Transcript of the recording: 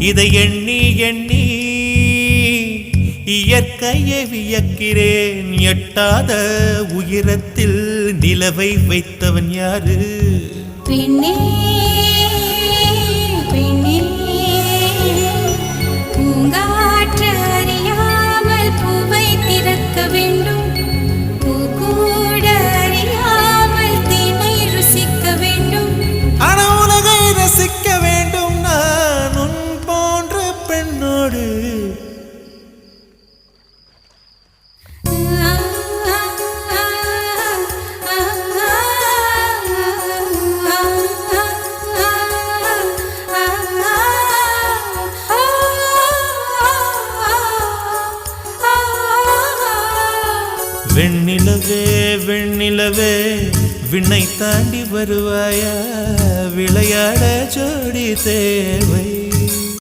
இதை எண்ணி எண்ணி இயற்கையை வியக்கிறேன். எட்டாத உயரத்தில் நிலவை வைத்தவன் யாரு? பெண்ணே பெண்ணே பூங்காற்று அறியாமல் பூவை திறக்க வேண்டும். பூ கூட அறியாமல் தேனை ருசிக்க வேண்டும். ஆனா உலகை ரசிக்க வேண்டும் நான் உன் போன்ற பெண்ணோடு. வெண்ணிலவே வெண்ணிலவே விண்ணை தாண்டி வருவாயா? விளையாட ஜோடி தேவை.